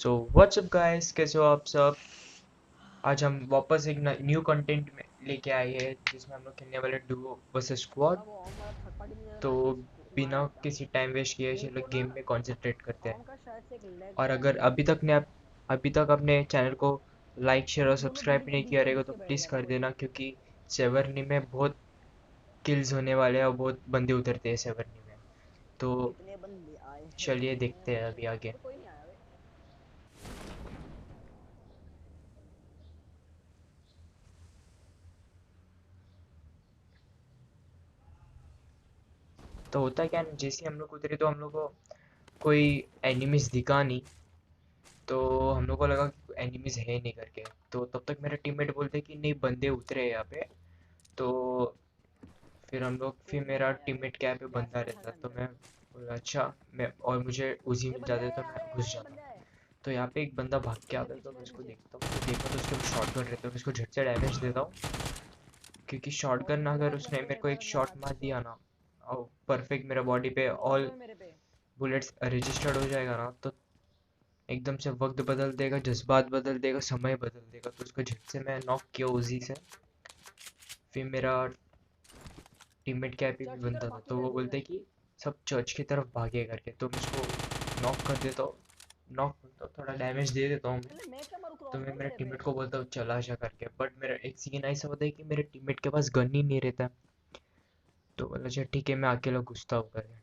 तो WhatsApp guys, कैसे हो आप सब। आज हम वापस एक न्यू कंटेंट में लेके आए हैं जिसमें हम लोग खेलने वाले डुओ वर्सेस स्क्वाड। साला वो ओम वाला थर्ड पार्टी मुझे तो मारा बिना था। किसी टाइम वेस्ट किए मेरे चलो को ना गेम में कंसंट्रेट करते हैं। ओम का शायद से एक लेग और है। अगर अभी तक अपने चैनल को लाइक शेयर और हम दोनों सब्सक्राइब बिल्डिंग के नहीं किया बीचों रहेगा बीच तो के बैठ प्लीज़ गया था कर कोई। देना, क्योंकि सेवर्नी में बहुत किल्स होने वाले हैं और बहुत बंदे उतरते हैं सेवर्नी में। तो कितने बंदे आए चलिए हैं देखते हैं अभी आगे। तो कोई नहीं आया बे। तो होता क्या है, जैसे हम लोग उतरे तो हम लोग को कोई एनिमीज दिखा नहीं। तो हम लोग को लगा कि एनिमीज है नहीं करके। तो तब तक मेरे टीममेट बोलते कि नहीं, बंदे उतरे हैं यहाँ पे। तो फिर कोई नहीं मेरा आया बे। टीममेट क्या पे बंदा कैस्पर था रहता के तो अंदर। मैं बोला अच्छा। मैं और मुझे उजी ये मिल बंदे जाते आए तो आ मैं रहे आ घुस रहे जाता। बंदे आए। तो यहाँ पे एक बंदा भाग के मेरे आता है पीछे तो मैं मेरे इसको पीछे। देखता हूँ, तो देखा तो उसके शॉटगन रहता है, मैं इसको झट से डैमेज देता हूँ। क्योंकि शॉटगन मेरे अगर पास गन उसने नहीं है, मेरे मेरे को पास एक गन शॉट आ मार सकते हो। दिया ना, और परफेक्ट मेरा बॉडी पे क्रॉसबो ऑल है मेरे पे। बुलेट्स रजिस्टर्ड हो जाएगा ना, तो एकदम से वक्त बदल देगा, जज्बात बदल देगा, समय बदल देगा। तो उसको झट से मैं नॉक किया उजी से। फिर मेरा टीममेट क्या पे भी चर्च की बनता तरफ था भाग क्यों तो गए वो तुम बोलते लोग? कि सब चर्च की तरफ भागे करके, तो मैं उसको नॉक कर देता हूँ। नॉक तो थोड़ा डैमेज दे देता हूँ मैं। पहले मैं क्या मारूं, तो मैं क्रॉसबो मेरे मेरे पे। टीममेट को बोलता हूँ चला जा करके, बट मेरा एक सीन ऐसा होता है कि मेरे टीममेट के पास गन ही नहीं रहता। तो बोला अच्छा ठीक है, मैं अकेला घुसता हूँ करके।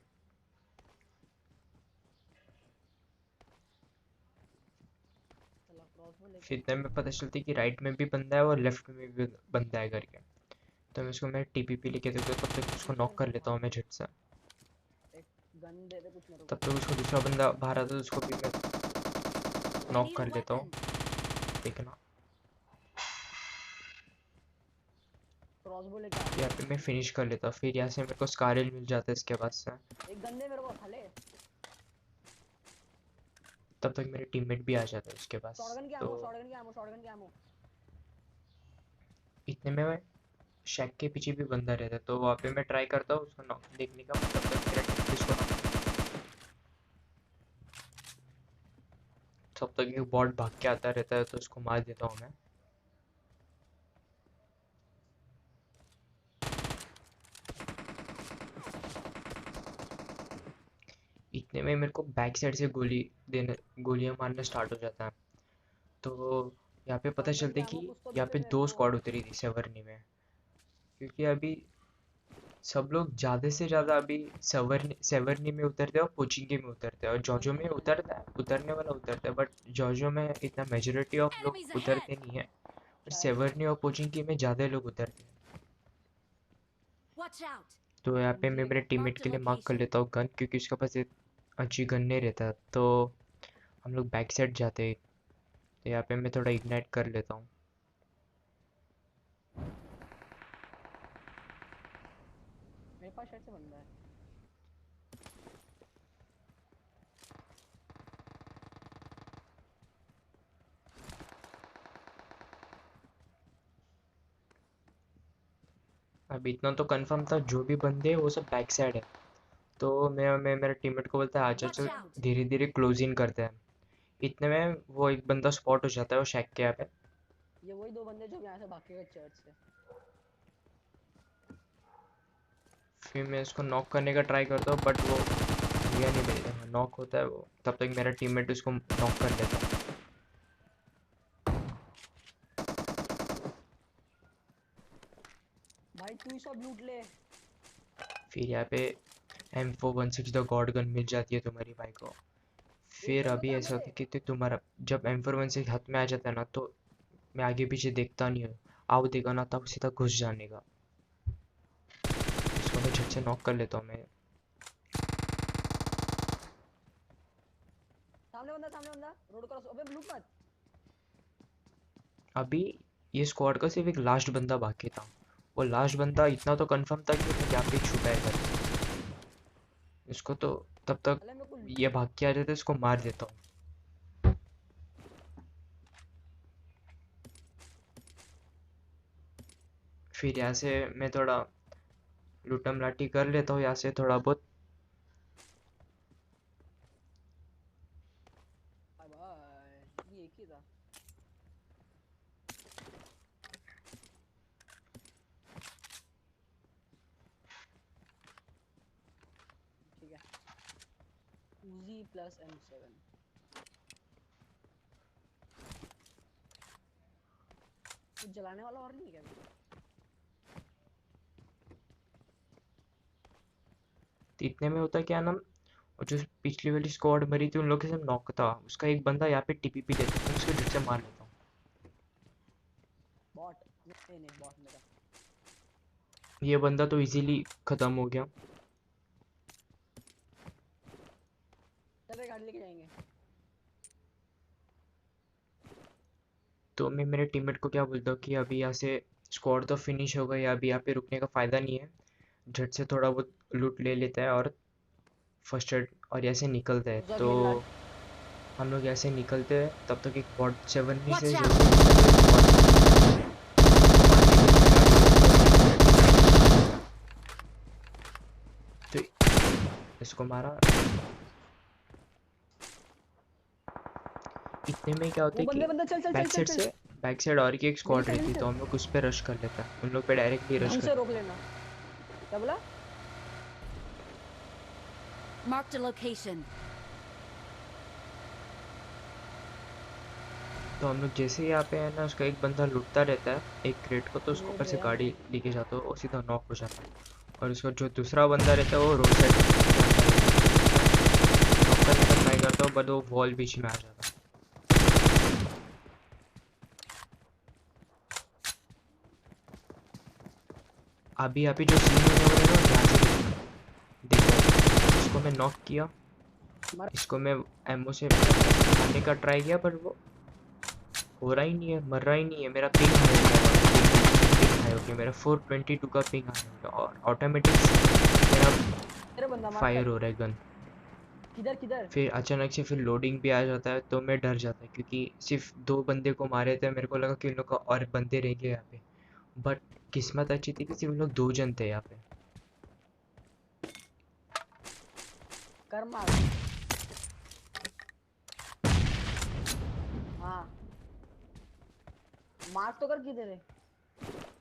चला क्रॉसबो लेके फिर आता इतने हूँ में मैं। पता चलती कि राइट में भी बंदा है और लेफ्ट में भी बंदा है करके। तो मैं उसको मैं टीपीपी लेके देता हूँ, तब तक उसको पीछे नॉक मेरे कर तरफ लेता भाग हूँ मैं रहा झट से। है। एक गन दे दे कुछ मेरे तब को। तक उसको दूसरा बंदा बाहर आता है तो उसको भी मैं I नॉक need a कर लेता हूँ। weapon. देखना, क्रॉसबो लेके आ यहाँ गया पे मैं मैं। फिनिश कर लेता हूँ। फिर यहाँ से मेरे को स्कारल मिल जाता है इसके पास से। एक गन दे मेरे को खाले। तब तक मेरे टीममेट भी आ जाता है उसके पास। शॉटगन की तो एमो, शॉटगन की एमो, शॉटगन की एमो। इतने में मैं शैक के पीछे भी बंदा रहता है, तो वहाँ पे मैं ट्राई करता हूँ उसको नॉक देखने का, तब तक मेरा टीममेट उसको knock- तब तक एक बॉट भाग के आता रहता है तो उसको मार देता हूँ मैं। इतने में मेरे को बैक साइड से गोलियां मारना स्टार्ट हो जाता है। तो यहाँ पे पता शॉटगन की चलता है एमो कि कुछ तो दे यहाँ बे पे मेरे दो को। स्क्वाड उतरी थी सेवर्नी में। क्योंकि अभी सब लोग ज़्यादा से ज़्यादा अभी सेवर्नी में उतरते हैं और पोचिंकी में उतरते हैं, और गन जॉजो दे में दे मेरे उतरता को। है, उतरने वाला उतरता है, बट जॉजो में इतना मेजोरिटी ऑफ लोग Enemies ahead! उतरते नहीं है। और शायद से। सेवर्नी और पोचिंकी में ज़्यादा लोग उतरते हैं। Watch out! तो यहाँ पे मैं मुझे मेरे टीममेट Marked a के लिए मार्क कर location. लेता हूँ गन, क्योंकि उसके पास एक अच्छी गन नहीं रहता। तो हम लोग बैक साइड जाते हैं। तो यहाँ पे मैं थोड़ा इग्नाइट कर लेता हूँ। मेरे पास शायद से बंदा है। अब इतना तो कंफर्म था, जो भी बंदे हैं वो सब बैक साइड है। तो मैं मेरे टीममेट को बोलता है आजा Watch चल, बंदा out! पीछे। धीरे धीरे क्लोज इन करते हैं। इतने में वो एक बंदा स्पॉट हो जाता है वो शैक के यहाँ पे। ये वही दो बंदे जो यहाँ से भाग के गए चर्च से। फिर मैं उसको नॉक करने का ट्राई करता हूँ, बट वो हुआ नहीं, मेरे नॉक होता है वो, तब तक मेरा टीममेट उसको नॉक कर लेता है। भाई तू ही सब लूट ले। फिर यहाँ पे M416 द गॉड गन मिल जाती है तुम्हारी भाई को। एक फिर बंदा अभी तो ऐसा अंदर है। होता है कि तुम्हारा जब M416 हाथ में आ जाता है ना, तो मैं आगे पीछे देखता नहीं हूँ। आओ देगा ना तब सीधा घुस जाने का। इसको मैं झट से नॉक कर लेता हूँ मैं। सामने बंदा रोड क्रॉस। अबे लूट मत। अभी ये स्क्वाड का सिर्फ एक लास्ट बंदा बाकी था। वो लास्ट बंदा इतना तो कंफर्म था कि वो यहाँ पे छुपा है करके। इसको तो तब तक अरे मेरे को ये भाग के आ जाते इसको मार देता हूँ। फिर यहाँ से मैं थोड़ा लूटम लाठी कर लेता हूँ यहाँ से थोड़ा बहुत। Bye bye. Uzi plus M7 कुछ जलाने वाला और नहीं है क्या? तो इतने में होता क्या नाम, और जो पिछली वाली स्क्वाड मरी थी उन लोगों के सब नॉक था, उसका एक बंदा यहाँ पे टीपीपी देता है, मैं उसको झट से मार लेता हूँ। बॉट नहीं नहीं बॉट मेरा ये बंदा तो इजीली खत्म हो गया। चल रे गाड़ी लेके जाएंगे तो मैं मेरे टीममेट को क्या बोलता हूँ कि अभी यहाँ से स्क्वाड तो फिनिश हो गई, अभी यहाँ पे रुकने का फ़ायदा नहीं है, झट से थोड़ा बहुत लूट ले लेता है और फर्स्ट एड और ऐसे निकलते हैं। दूसरा तो खेलना हम लोग ऐसे निकलते हैं, तब तक एक बॉट 7 से Watch जैसे out! तो इसको मारा। इतने में क्या होता वो है बंदे कि बंदे चल चल चल बैक चल साइड चल से बैक साइड और की एक मिल स्क्वाड से रहती मिल है, से तो हम लोग उस पर रश कर लेते हैं, उन लोग पे डायरेक्टली रश ढंग कर से रोक लेते हैं। लेना क्या बोला Marked a location. तो हम लोग जैसे ही यहाँ पे है ना, उसका एक बंदा लुटता रहता है एक क्रेट को, तो उसको नेट ऊपर से गया गाड़ी मैं लेके जाता है, वो सीधा नॉक हो जाता है। और उसका जो दूसरा बंदा रहता है वो रोड साइड नॉक करने का ट्राई करता है, बट वो वॉल बीच में आ जाता है। अभी अभी जो सीन होने वाला है ना, ध्यान से देखो, इसको मैं नॉक किया, मर इसको मैं एमओ से मारने का ट्राई किया, पर वो हो रहा ही नहीं है, मर रहा ही नहीं है। मेरा पिंग हाई हो गया, पिंग हाई हो गया, मेरा 422 का पिंग हाई हो गया, और ऑटोमेटिक मेरा तेरे बंदा मार फायर कर हो रहा है गन। किधर किधर फिर अचानक से फिर लोडिंग भी आ जाता है, तो मैं डर जाता है, क्योंकि सिर्फ 2 बंदे को मारे थे, मेरे को लगा कि उन लोग का और बंदे रह गए यहाँ पे, बट किस्मत अच्छी थी कि सिर्फ उन लोग 2 जन थे यहाँ पे। कर मार हाँ मार तो कर किधर है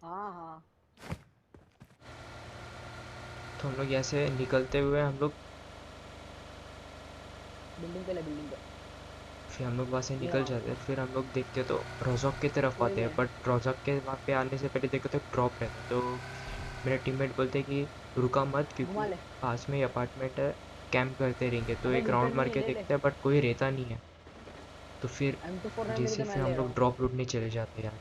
हाँ हाँ तो हम लोग ऐसे निकलते हुए हम लोग, बिल्डिंग पे फिर हम लोग वहाँ से ये निकल रहा हूँ जाते हैं। फिर हम लोग देखते तो रोज़ॉक की तरफ वही आते हैं, में बट रोज़ॉक के वहाँ पे आने से पहले देखो तो एक ड्रॉप रहता है, तो मेरे टीममेट बोलते हैं कि रुका मत, घुमा क्योंकि ले पास में ही अपार्टमेंट है, कैंप करते रहेंगे। तो अबे एक राउंड लूटेड मार नहीं है के ले ले देखते हैं, बट कोई रहता नहीं है। तो फिर M249 मिल जैसे के मैं फिर ले हम रहा लोग हूँ ड्रॉप लूटने चले जाते हैं यार।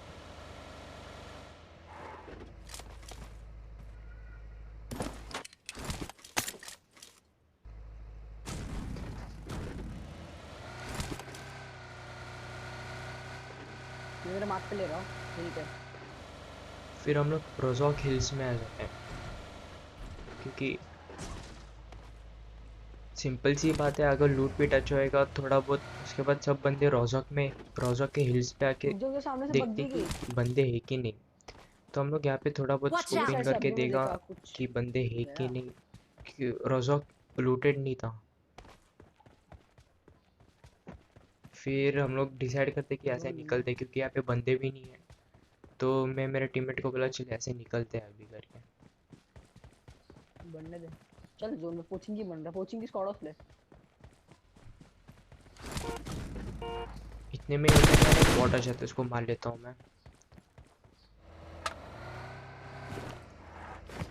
मैं मेरे मार्क पे ले रहा हूँ हिल पे फिर हम लोग रोज़ॉक हिल्स में आ जाते हैं, क्योंकि सिंपल सी बात है, अगर लूट भी टच होएगा थोड़ा बहुत, उसके बाद सब बंदे रोज़ॉक के हिल्स पे आके रुक जाओ सामने से देखते बग्गी हैं की कि बंदे हैं कि नहीं। तो हम लोग यहाँ पे थोड़ा बहुत Watch इस स्कोपिंग साइड out! से करके अभी मैं देगा देखा कुछ कि बंदे हैं कि गया नहीं, कि रोज़ॉक लूटेड नहीं था। फिर हम लोग डिसाइड करते कि ऐसे जोन में निकलते, क्योंकि यहाँ पे बंदे भी नहीं है। तो मैं मेरे टीममेट को बोला चल ऐसे निकलते हैं अभी करके। बनने दे चल जोन में पोचिंग की बन रहा पोचिंग की स्क्वाड ऑफ ले इतने में होता क्या है, बॉट आ जाता है, उसको मार लेता हूँ मैं,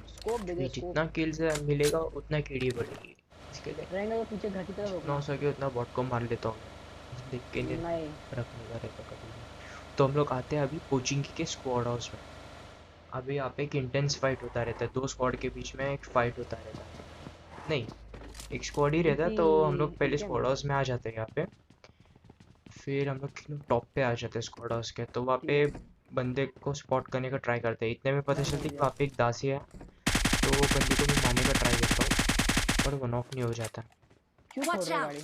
स्कोप दे दे क्योंकि स्कोप जितना किल से मिलेगा उतना कीड़ी बढ़ेगी। इसके लिए रहेंगे तो पीछे घर की तरफ जितना हो रोकना सके उतना बॉट को मार लेता हूँ मैं, देख के नहीं नहीं रखने का रहता कभी भी। तो हम लोग आते हैं अभी कोचिंग के स्क्वाड हाउस में। अभी यहाँ पे एक इंटेंस फाइट होता रहता है, 2 स्क्वाड के बीच में एक फाइट होता रहता है, नहीं एक स्क्वाड ही रहता है। एटी तो हम लोग पहले एकेएम स्क्वाड हाउस में आ जाते हैं यहाँ पे, फिर हम लोग टॉप पे आ जाते हैं स्क्वाड हाउस के, तो वहाँ ठीक पे है बंदे को स्पॉट करने का ट्राई करते हैं। इतने में पता मैं चलता मिल है कि गया वहाँ पे एक दासी है, तो वो बंदी को मैं मारने का ट्राई करता हूँ, पर वो नॉक नहीं हो जाता। क्यों छोड़ Watch रहे out! गाड़ी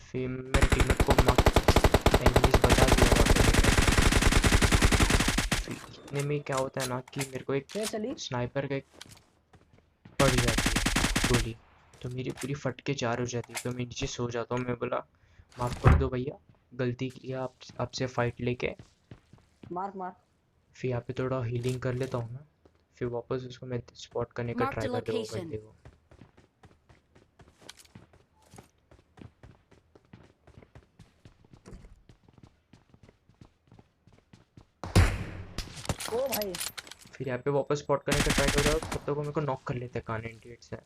फिर मेरे टीममेट को इंग्लिश बता दिया वहाँ पे। फिर इतने में क्या होता है ना कि मेरे को एक फिर चली स्नाइपर का एक पड़ जाती है गोली, तो मेरी पूरी फट के 4 हो जाती है, तो मैं नीचे सो जाता हूँ। मैं बोला माफ़ कर दो भैया, गलती किया आपसे फ़ाइट लेके। मार्क मार्क फिर यहाँ पे थोड़ा हीलिंग कर लेता हूँ मैं, फिर वापस उसको मैं स्पॉट करने का Marked ट्राई a करते वो location. बंदे को। फिर यहाँ पे वापस स्पॉट करने का ट्राई कर रहा हूँ, तब तक वो मेरे को नॉक कर लेते हैं कान एंड से।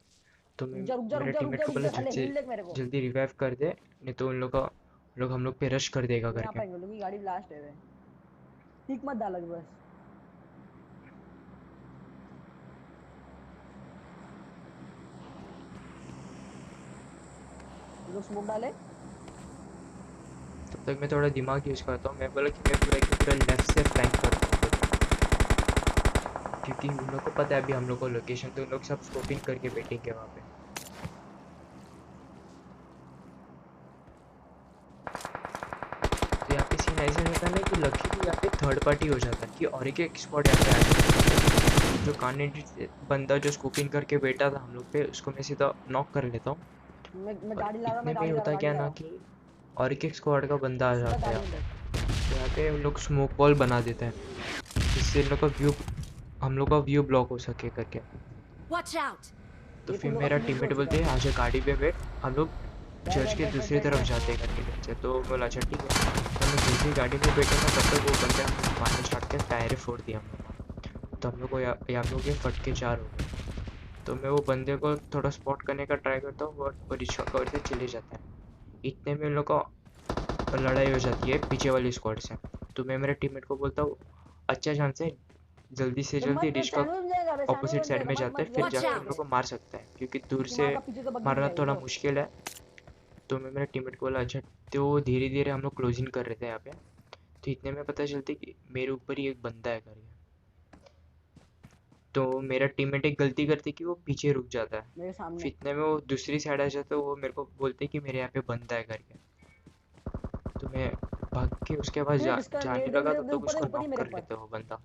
तो मैं रुक जा रुक जा रुक मेरे जा रुक टीममेट जा को रुक बोला जा झट साले, से हील देख मेरे को। जल्दी रिवाइव कर दे, नहीं तो उन लोग का लोग हम लोग पे रश कर देगा यहाँ करके। पाएंगे लोग की गाड़ी ब्लास्ट है वे। पीक मत डालो बस। ये लोग स्मोक डाले। तब तक मैं थोड़ा दिमाग यूज़ करता हूँ, मैं बोला कि मैं पूरा पूरा लेफ्ट से फ्लैंक करता हूँ, क्योंकि उन लोग को पता है अभी हम लोग को लोकेशन, तो उन लोग सब स्कोपिंग करके बैठेंगे वहाँ पे। तो यहाँ पे सीन ऐसा रहता है ना कि लकीली यहाँ पे थर्ड पार्टी हो जाता है कि और एक स्क्वाड यहाँ पे आ जाता है। जो कैंडिडेट बंदा जो स्कोपिंग करके बैठा था हम लोग पे, उसको मैं सीधा नॉक कर लेता हूँ। मैं और गाड़ी ला रहा हूँ, इतने मैं में ही गाड़ी ला रहा होता हूँ, क्या गाड़ी ला ना रहा हूँ। कि और एक स्क्वाड का बंदा आ सीधा जाता है गाड़ी यहाँ में पे। बैठ। तो यहाँ पे उन लोग स्मोक बॉल बना देते हैं, जिससे इन लोग का व्यू, हम लोग का व्यू ब्लॉक हो सके करके। Watch out! तो एक फिर उन लोग का मेरा फिनिश भी हो टीममेट चुका बोलते है। हैं आजा गाड़ी पे बैठ, हम लोग बैठ चर्च बैठ के बैठ बैठ दूसरी बैठ तरफ बैठ। जाते करके नीचे। तो बोला अच्छा ठीक है। तो मैं जैसे ही गाड़ी में बैठा था तब तक वो बंदे हम लोग मारने स्टार्ट किया, टायर फोड़ दिया हम लोग का। तो हम लोग को यहाँ पे हो गए फटके 4 हो गए। तो मैं वो बंदे को थोड़ा स्पॉट करने का ट्राई करता हूँ, और वो रिश्वा कवर से चले जाता है। इतने में उन लोग का लड़ाई हो जाती है पीछे वाली स्क्वाड से। तो मैं मेरे टीममेट को बोलता हूँ अच्छा चांस से जल्दी से तो जल्दी मत रिच का सैंडविच बन जाएगा बे, सैंडविच ऑपोजिट बन साइड जाएगा, में मत जाता है, मत फिर वेट Watch जाके कर उन लोग out! बे। को मार सकता है, क्योंकि दूर उसकी से माँ का पीछे से बग्गी भी मारना जाएगी थोड़ा तो। मुश्किल है। तो मैं मेरे टीममेट को बोला अच्छा। तो धीरे धीरे हम लोग क्लोजिंग कर रहे थे यहाँ पे। तो इतने में पता चलती कि मेरे ऊपर ही एक बंदा है करके। तो मेरा टीममेट एक गलती करती कि वो पीछे रुक जाता है। मेरे फिर सामने। इतने में वो दूसरी साइड आ जाता है, वो मेरे को बोलते कि मेरे यहाँ पे बंदा है करके। तो मैं भाग के उसके पास देख इसका जाने नेट, देख लगा, देख तब देख, तक ऊपर है उसको ऊपर ही नॉक मेरे कर ऊपर। लेते वो बंदा।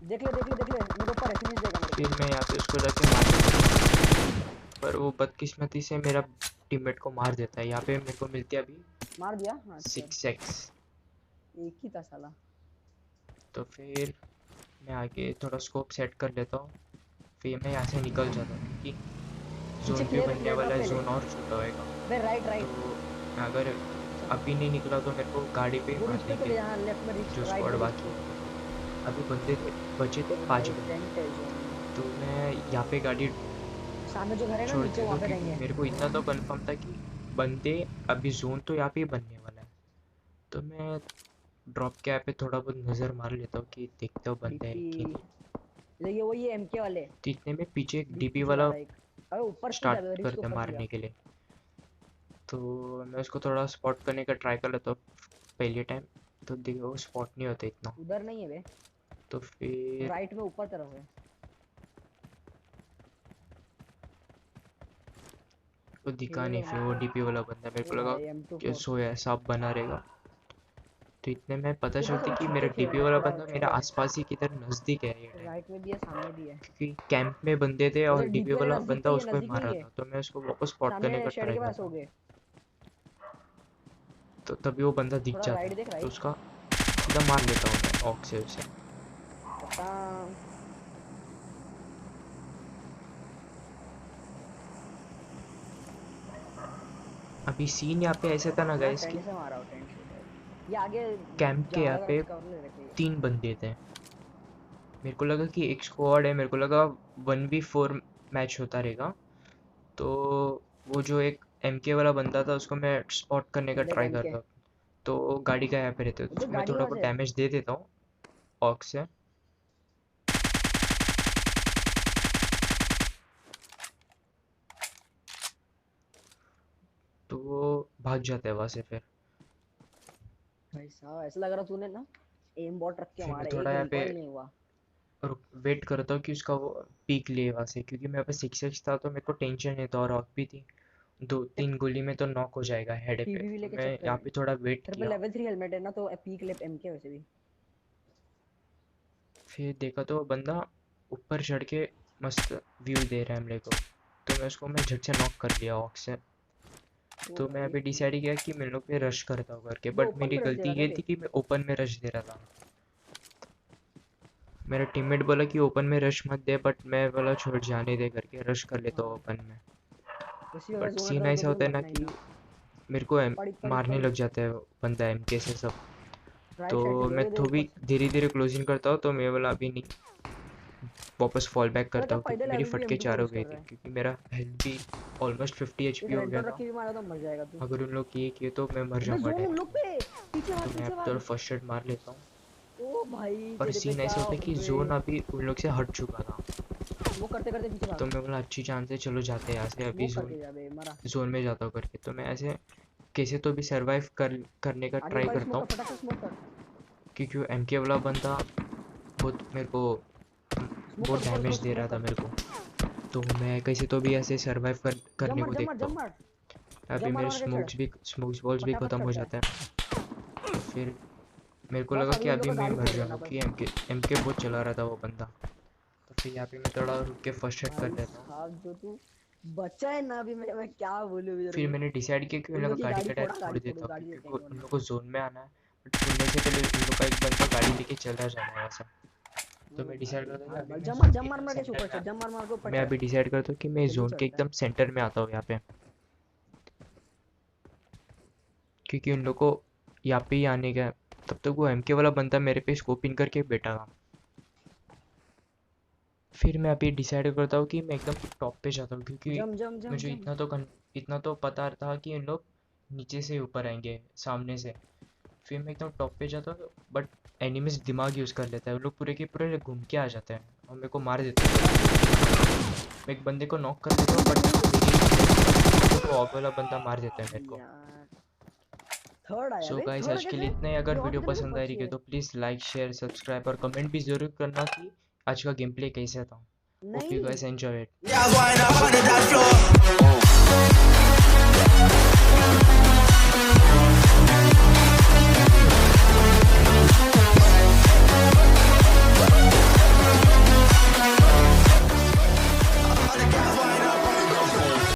देख ले देख ले देख ले, मेरे ऊपर है, फिनिश देगा मेरे फिर को। मैं यहाँ पे उसको जाके मार देता, पर वो बदकिस्मती से मेरा टीममेट को मार देता है। यहाँ पे मेरे को मिलती है अभी मार दिया, हाँ चल। 6x। एक ही था साला। तो फिर मैं आगे थोड़ा स्कोप सेट कर लेता हूँ, फिर मैं यहाँ से निकल जाता हूँ, क्योंकि पीछे जोन भी क्लियर है, बनने क्लियर वाला ड्रॉप है, ले ले। जोन और छोटा होएगा। बे राइट तो राइट। अगर अभी नहीं निकला तो मेरे को गाड़ी पे ही वो मार रिच पे देंगे चले, यहाँ लेफ्ट में रिच, जो राइट स्क्वाड में रिच बाकी पे। है। अभी बंदे थे, बचे थे ओ 5 भाई बंदे। टेंट है जोन में। तो मैं यहाँ पे गाड़ी सामने जो घर है ना छोड़ नीचे, देता वहाँ हूँ, पे क्योंकि रहेंगे। मेरे को इतना तो कंफर्म था कि बंदे अभी जोन तो यहाँ पे ही बनने वाला है। तो मैं ड्रॉप के यहाँ पे थोड़ा बहुत नज़र मार लेता हूँ कि देखते हो बंदे है कि डीपी। नहीं। ये वही है एमके वाले। तो इतने में पीछे एक डीपी डीपी चला वाला रहा है एक। अरे ऊपर कूद जा, स्टार्ट रिच के करते ऊपर कूद जा। मारने के लिए। तो मैं उसको थोड़ा स्पॉट करने का ट्राई कर लेता हूँ पहले टाइम। तो देखो वो स्पॉट नहीं होता इतना। उधर नहीं है बे, तो फिर राइट में ऊपर तरफ है। वो दिखा ये नहीं, लोग फिर मत वो कर। डीपी वाला बंदा, मेरे को ओ लगा भाई कि M24। सोया सांप बना रहेगा। तो इतने में पता ऊपर से चलती वो कि छुप मेरा के खेल डीपी रहा है, वाला थोड़ा बंदा मेरा छुपा है। आसपास ही किधर नज़दीक है ये टाइम। राइट में भी है, सामने भी है। क्योंकि कैंप में बंदे थे वो और देख डीपी डीपी वाले वाला नजदीक बंदा पे ही है, उसको ही नजदीक में मार ही रहा है। था, तो मैं उसको वापस स्पॉट करने सामने का शेड ट्राई के पास करता हो हूँ। गए। तो तभी वो बंदा दिख थोड़ा जाता राइट है, देख, तो राइट। उसका सीधा मार लेता हूँ मैं ऑक से उसे। पता। अभी सीन यहाँ पे ऐसा था ना मैं गाइस कि टेंट से मारा हूँ, टेंट से शायद। ये आगे कैंप के जा यहाँ रहा है, पे उसका कवर ले रखे। 3 बंदे थे। मेरे को लगा कि एक स्क्वाड है, मेरे को लगा 1v4 मैच होता रहेगा। तो वो जो एक एमके वाला बंदा था उसको मैं स्पॉट करने का देख ट्राई एमके। करता। तो गाड़ी का यहाँ पे रहते, तो देख उसको मैं गाड़ी थोड़ा कहाँ बहुत से है। डैमेज दे देता हूँ ऑक से। तो वो भाग जाता है वहाँ से। भाई साहब ऐसा लग रहा तूने ना एम बॉट रख के फिर मैं मारा, थोड़ा एक यहाँ पे रिकॉइल नहीं हुआ। वेट करता हूँ कि उसका वो पीक ले वहाँ से, क्योंकि मेरे पास 6x था तो मेरे को टेंशन नहीं था, और ऑक भी थी। 2-3 गोली में तो नॉक हो जाएगा हेड पे। पीवीवी तो लेके मैं चेक यहाँ कर। पे थोड़ा वेट तेरे पे किया। लेवल 3 हेलमेट है ना, तो पीक ले एमके वैसे भी। फिर देखा तो वो बंदा ऊपर चढ़ के मस्त व्यू दे रहा है मेरे को। तो मैं झट से नॉक कर लिया ऑक से। ओ तो मैं यहाँ भाई पे डिसाइड किया कि मैं लोग पे रश करता हूँ करके, वो बट ओपन मेरी में रख दे गलती रहा था ये बे। थी कि मैं ओपन में रश दे रहा था। मेरा टीममेट बोला कि ओपन में रश मत दे, बट मैं बोला छोड़ जाने दे करके रश कर लेता हूँ हाँ ओपन में। उसी वजह बट से सीन उन्हें तो ऐसा तुम्हें होता है ना मरना ही कि था। मेरे को पड़ी पड़ी मारने पड़ी। लग जाता है बंदा एमके से सब। राइट तो साइड से मैं देखो तो भी धीरे धीरे क्लोजिंग करता हूँ, तो मैं वाला अभी नहीं वापस फॉल बैक अरे करता क्या हूँ, फायदा क्योंकि है, मेरी अभी भी फटके M2 चार हो यूज गई कर थी, रहा है। क्योंकि मेरा हेल्थ भी ऑलमोस्ट 50 एक एचपी हो गया रेंटो था। रखी भी मारा तो मर जाएगा तू। अगर उन लोग ये किए तो मैं मर अबे जाऊंगा जोन उन लोग डायरेक्टली। पे, पीछे तो भाग मैं पीछे अब तो भाग। फर्स्ट एड मार लेता हूँ। ओ भाई पर तेरे पे सीन क्या ऐसा होता है हो कि जोन गए। अभी उन लोग से हट चुका था, वो करते करते पीछे भाग। तो मैं बोला अच्छी चांस है, चलो जाते हैं यहाँ से अभी स्मोक जोन करके जा बे, मरा। जोन में जाता हूँ करके। तो मैं ऐसे कैसे तो भी सरवाइव करने का आगे ट्राई भाई करता स्मोक हूँ, कर, फटाक से स्मोक कर। क्योंकि वो एमके वाला बंदा बहुत मेरे को स्मोक बहुत कर, ऊपर ऊपर डैमेज दे रहा स्मोक था कर। मेरे को। तो मैं कैसे तो भी ऐसे सरवाइव जम करने मार को जम मार देखता जम हूँ। मार। अभी जम मार मेरे मार के चढ़। स्मोक्स बॉल्स भी फटाफट ख़त्म हो चढ़ता है। जाते हैं। तो फिर मेरे को बस लगा अभी कि उन लोग अभी का मैं गाड़ी मर फोड़ देना जाऊंगा, बस। कि एमके बहुत चला रहा था वो बंदा। तो फिर यहाँ पे मैं थोड़ा रुक के फर्स्ट एड कर भाई लेता हूँ। साहब जो तू बच्चा है ना, अभी मैं क्या बोलूं तेरे फिर को। मैंने डिसाइड किया कि उन उन लोग लोग का की गाड़ी गाड़ी का टायर फोड़ा, फोड़ गाड़ी देता फोड़ो, हूँ, गाड़ी क्योंकि देखेंगे उन उन लोग लोग। को जोन में आना है। बट उनमें से पहले उन लोग का एक बंदा गाड़ी लेके चला जाना है ऐसा। तो मैं डिसाइड भाई करता हूँ कि भाग अभी भाग, मैं जम मार जोन के जम मार एकदम मार के सेंटर ऊपर में चढ़, जम मार मार के ऊपर मैं चढ़। अभी डिसाइड करता हूँ कि मैं जल्दी जोन के चढ़ता है। एकदम सेंटर में आता हूँ यहाँ पे, क्योंकि उन लोग को यहाँ पे ही आने का है। तब तक वो एमके वाला बंदा मेरे पे स्कोप इन करके बैठा था। फिर मैं अभी डिसाइड करता हूँ कि मैं एकदम टॉप पे जाता हूँ, क्योंकि जम जम जम मुझे जम। इतना तो पता था कि इन लोग नीचे से ऊपर आएंगे, सामने से। फिर मैं एकदम टॉप पे जाता हूँ, बट एनिमीज दिमाग यूज़ कर लेता है, वो लोग पूरे के पूरे घूम के आ जाते हैं और मेरे को मार देते हैं। मैं एक बंदे को नॉक कर देता हूँ, जल्दी जल्दी बट मेरी वो ऑग वाला बंदा मार देता है मेरे को। यार। थर्ड आया सो बे, गाइस, थर्ड आज के लिए कैसे। इतना ही। ये अगर और वीडियो कितने लोग पसंद आ रही है बचे। तो प्लीज़ लाइक शेयर सब्सक्राइब और कमेंट भी ज़रूर करना कि आज का गेम प्ले कैसा था। होप यू नहीं। Guys enjoy it. Yeah, wind up on the dance floor.